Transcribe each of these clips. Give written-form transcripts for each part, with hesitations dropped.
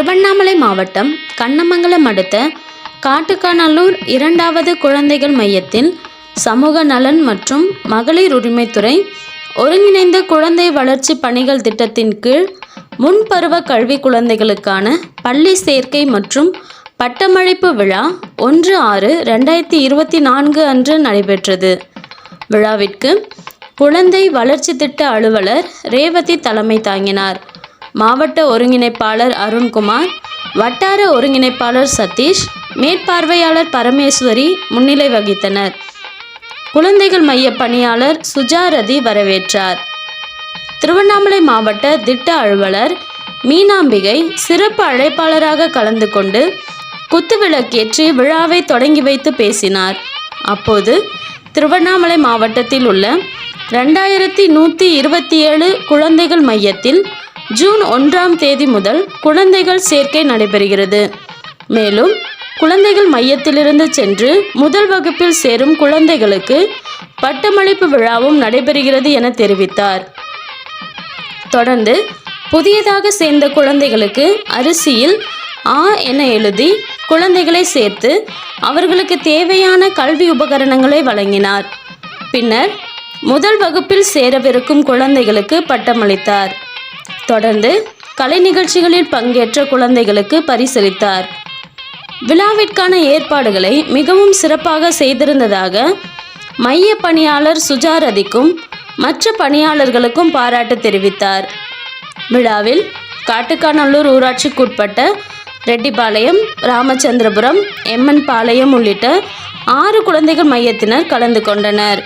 திருவண்ணாமலை மாவட்டம் கண்ணமங்கலம் அடுத்த காட்டுக்காநல்லூர் 2வது குழந்தைகள் மையத்தில் சமூக நலன் மற்றும் மகளிர் உரிமைத்துறை ஒருங்கிணைந்த குழந்தை வளர்ச்சி பணிகள் திட்டத்தின் கீழ் முன்பருவ கல்வி குழந்தைகளுக்கான பள்ளி சேர்க்கை மற்றும் பட்டமளிப்பு விழா 1/6/2024 அன்று நடைபெற்றது. விழாவிற்கு குழந்தை வளர்ச்சி திட்ட அலுவலர் ரேவதி தலைமை தாங்கினார். மாவட்ட ஒருங்கிணைப்பாளர் அருண்குமார், வட்டார ஒருங்கிணைப்பாளர் சதீஷ், மேற்பார்வையாளர் பரமேஸ்வரி முன்னிலை வகித்தனர். குழந்தைகள் மைய பணியாளர் சுஜாரதி வரவேற்றார். திருவண்ணாமலை மாவட்ட திட்ட அலுவலர் மீனாம்பிகை சிறப்பு அழைப்பாளராக கலந்து கொண்டு குத்துவிளக்கேற்றி விழாவை தொடங்கி வைத்து பேசினார். அப்போது திருவண்ணாமலை மாவட்டத்தில் உள்ள 2127 குழந்தைகள் மையத்தில் ஜூன் 1ஆம் தேதி முதல் குழந்தைகள் சேர்க்கை நடைபெறுகிறது. மேலும் குழந்தைகள் மையத்திலிருந்து சென்று முதல் வகுப்பில் சேரும் குழந்தைகளுக்கு பட்டமளிப்பு விழாவும் நடைபெறுகிறது என தெரிவித்தார். தொடர்ந்து புதியதாக சேர்ந்த குழந்தைகளுக்கு அரிசியில் ஆ என எழுதி குழந்தைகளை சேர்த்து அவர்களுக்கு தேவையான கல்வி உபகரணங்களை வழங்கினார். பின்னர் முதல் வகுப்பில் சேரவிருக்கும் குழந்தைகளுக்கு பட்டமளித்தார். தொடர்ந்து கலை நிகழ்ச்சிகளில் பங்கேற்ற குழந்தைகளுக்கு பரிசளித்தார். விழாவிற்கான ஏற்பாடுகளை மிகவும் சிறப்பாக செய்திருந்ததாக மைய பணியாளர் சுஜாரதிக்கும் மற்ற பணியாளர்களுக்கும் பாராட்டு தெரிவித்தார். விழாவில் காட்டுக்காநல்லூர் ஊராட்சிக்குட்பட்ட ரெட்டிபாளையம், ராமச்சந்திரபுரம், எம்என் பாளையம் உள்ளிட்ட 6 குழந்தைகள் மையத்தினர் கலந்து கொண்டனர்.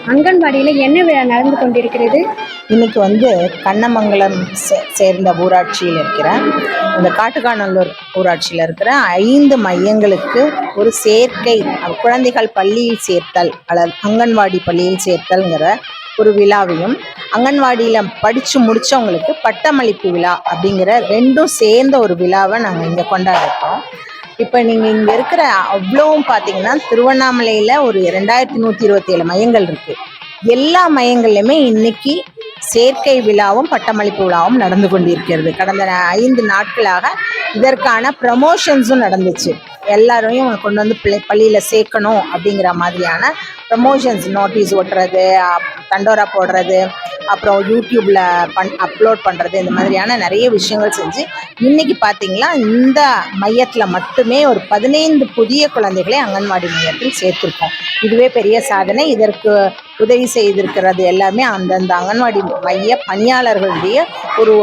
அங்கன்வாடியில் என்ன விழா நடந்து கொண்டிருக்கிறது? இன்னைக்கு கண்ணமங்கலம் சேர்ந்த ஊராட்சியில் இருக்கிற இந்த காட்டுக்காநல்லூர் ஊராட்சியில் இருக்கிற 5 மையங்களுக்கு ஒரு சேர்க்கை குழந்தைகள் பள்ளியில் சேர்த்தல் அல்லது அங்கன்வாடி பள்ளியில் சேர்த்தல்ங்கிற ஒரு விழாவையும், அங்கன்வாடியில் படித்து முடித்தவங்களுக்கு பட்டமளிப்பு விழா அப்படிங்கிற 2ம் சேர்ந்த ஒரு விழாவை நாங்கள் இங்கே கொண்டாடிருக்கோம். இப்போ நீங்கள் இங்கே இருக்கிற அவ்வளோவும் பார்த்தீங்கன்னா திருவண்ணாமலையில் ஒரு 2127 மையங்கள் இருக்குது. எல்லா மையங்கள்லையுமே இன்னைக்கு சேர்க்கை விழாவும் பட்டமளிப்பு விழாவும் நடந்து கொண்டிருக்கிறது. கடந்த 5 நாட்களாக இதற்கான ப்ரமோஷன்ஸும் நடந்துச்சு. எல்லாரையும் கொண்டு வந்து பள்ளியில் சேர்க்கணும் அப்படிங்கிற மாதிரியான ப்ரமோஷன்ஸ், நோட்டீஸ் ஒட்டுறது, தண்டோரா போடுறது, அப்புறம் யூடியூப்பில் அப்லோட் பண்ணுறது, இந்த மாதிரியான நிறைய விஷயங்கள் செஞ்சு இன்றைக்கி பார்த்திங்களா இந்த மையத்தில் மட்டுமே ஒரு 15 புதிய குழந்தைகளை அங்கன்வாடி மையத்தில் சேர்த்துருக்கோம். இதுவே பெரிய சாதனை. இதற்கு உதவி செய்திருக்கிறது எல்லாமே அந்தந்த அங்கன்வாடி மைய பணியாளர்களுடைய ஒரு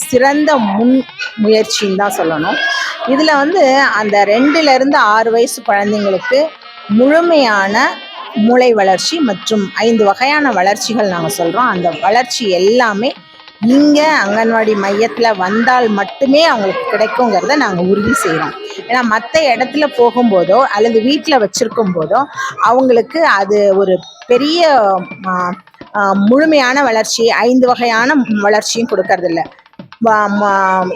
சிறந்த முன் முயற்சின்னு தான் சொல்லணும். இதில் அந்த 2லேருந்து 6 வயசு குழந்தைங்களுக்கு முழுமையான மூளை வளர்ச்சி மற்றும் 5 வகையான வளர்ச்சிகள் நாங்கள் சொல்கிறோம். அந்த வளர்ச்சி எல்லாமே இங்கே அங்கன்வாடி மையத்தில் வந்தால் மட்டுமே அவங்களுக்கு கிடைக்குங்கிறத நாங்கள் உறுதி செய்கிறோம். ஏன்னா மற்ற இடத்துல போகும்போதோ அல்லது வீட்டில் வச்சுருக்கும் போதோ அவங்களுக்கு அது ஒரு பெரிய முழுமையான வளர்ச்சி, 5 வகையான வளர்ச்சியும் கொடுக்கறதில்ல.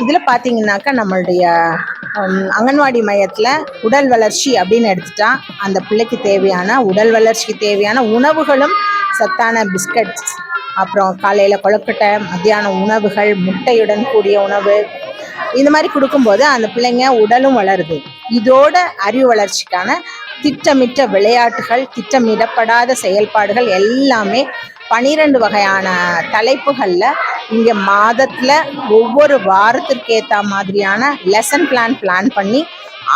இதில் பார்த்தீங்கன்னாக்கா நம்மளுடைய அங்கன்வாடி மையத்தில் உடல் வளர்ச்சி அப்படின்னு எடுத்துட்டா அந்த பிள்ளைக்கு தேவையான உடல் வளர்ச்சிக்கு தேவையான உணவுகளும் சத்தான பிஸ்கட்ஸ், அப்புறம் காலையில் கொழுக்கட்டை, மத்தியான உணவுகள், முட்டையுடன் கூடிய உணவு, இந்த மாதிரி கொடுக்கும்போது அந்த பிள்ளைங்க உடலும் வளருது. இதோட அறிவு வளர்ச்சிக்கான திட்டமிட்ட விளையாட்டுகள், திட்டமிடப்படாத செயல்பாடுகள் எல்லாமே 12 வகையான தலைப்புகளில் இங்கே மாதத்தில் ஒவ்வொரு வாரத்திற்கு ஏற்ற மாதிரியான லெசன் பிளான் பண்ணி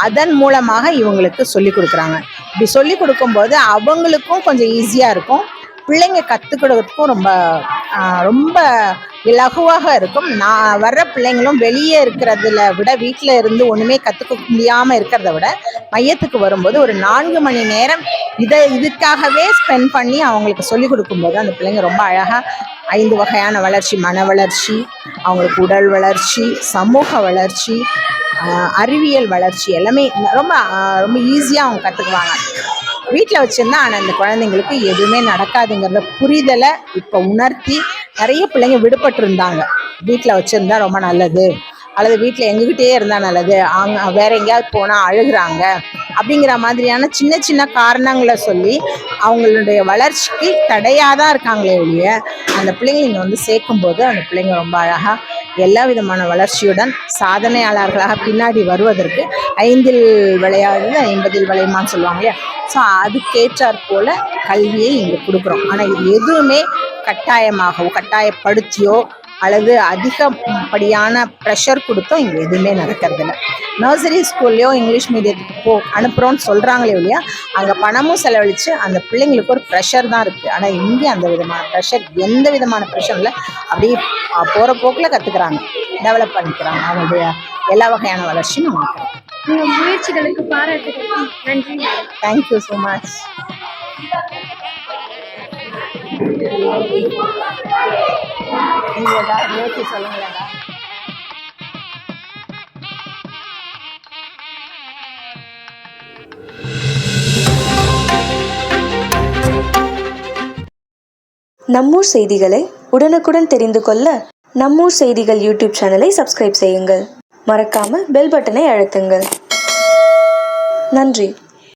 அதன் மூலமாக இவங்களுக்கு சொல்லி கொடுக்குறாங்க. இப்படி சொல்லி கொடுக்கும்போது அவங்களுக்கும் கொஞ்சம் ஈஸியாக இருக்கும், பிள்ளைங்க கற்றுக்கிறதுக்கும் ரொம்ப ரொம்ப இலகுவாக இருக்கும். நான் வர்ற பிள்ளைங்களும் வெளியே இருக்கிறதுல விட, வீட்டில் இருந்து ஒன்றுமே கற்றுக்க முடியாமல் இருக்கிறத விட மையத்துக்கு வரும்போது ஒரு 4 மணி நேரம் இதுக்காகவே ஸ்பெண்ட் பண்ணி அவங்களுக்கு சொல்லிக் கொடுக்கும்போது அந்த பிள்ளைங்க ரொம்ப அழகாக 5 வகையான வளர்ச்சி, மன வளர்ச்சி, அவங்களுக்கு உடல் வளர்ச்சி, சமூக வளர்ச்சி, அறிவியல் வளர்ச்சி எல்லாமே ரொம்ப ரொம்ப ஈஸியாக அவங்க கற்றுக்குவாங்க. வீட்டில் வச்சுருந்தா ஆனால் அந்த குழந்தைங்களுக்கு எதுவுமே நடக்காதுங்கிறத புரிதலை இப்போ உணர்த்தி நிறைய பிள்ளைங்க விடுபட்டிருந்தாங்க. வீட்டில் வச்சுருந்தா ரொம்ப நல்லது, அல்லது வீட்டில் எங்ககிட்டயே இருந்தால் நல்லது, வேற எங்கேயாவது போனால் அழுகிறாங்க அப்படிங்கிற மாதிரியான சின்ன சின்ன காரணங்களை சொல்லி அவங்களுடைய வளர்ச்சிக்கு தடையாக தான் இருக்காங்களே ஒழிய அந்த பிள்ளைங்களை சேர்க்கும்போது அந்த பிள்ளைங்க ரொம்ப அழகாக எல்லா விதமான வளர்ச்சியுடன் சாதனையாளர்களாக பின்னாடி வருவதற்கு 5ல் விளையாடு 50ல் விளையுமான்னு சொல்லுவாங்க இல்லையா. ஸோ அதுக்கேற்றாற் போல் கல்வியை இங்கே கொடுக்குறோம். ஆனால் இது எதுவுமே கட்டாயமாகவோ கட்டாயப்படுத்தியோ அல்லது அதிகப்படியான ப்ரெஷர் கொடுத்தோ இங்கே எதுவுமே நடக்கிறதில்ல. நர்சரி ஸ்கூல்லையோ இங்கிலீஷ் மீடியத்துக்கு அனுப்புகிறோன்னு சொல்கிறாங்களே இல்லையா, அங்கே பணமும் செலவழித்து அந்த பிள்ளைங்களுக்கு ஒரு ப்ரெஷர் தான் இருக்குது. ஆனால் இங்கே அந்த விதமான ப்ரெஷர், எந்த விதமான ப்ரெஷர் இல்லை, அப்படியே போகிற போக்கில் கற்றுக்குறாங்க, டெவலப் பண்ணிக்கிறாங்க. அவங்களுடைய எல்லா வகையான வளர்ச்சியும் நமக்கு. உங்கள் முயற்சிகளுக்கு பாராட்டுகள். நன்றி. Thank you so much. நீங்கள் ஏதாவது முயற்சி சொல்லுங்களேடா. நம்மூர் செய்திகளை உடனுக்குடன் தெரிந்து கொள்ள நம்மூர் செய்திகள் யூடியூப் சேனலை சப்ஸ்கிரைப் செய்யுங்கள். மறக்காம பெல் பட்டனை அழுத்துங்கள். நன்றி.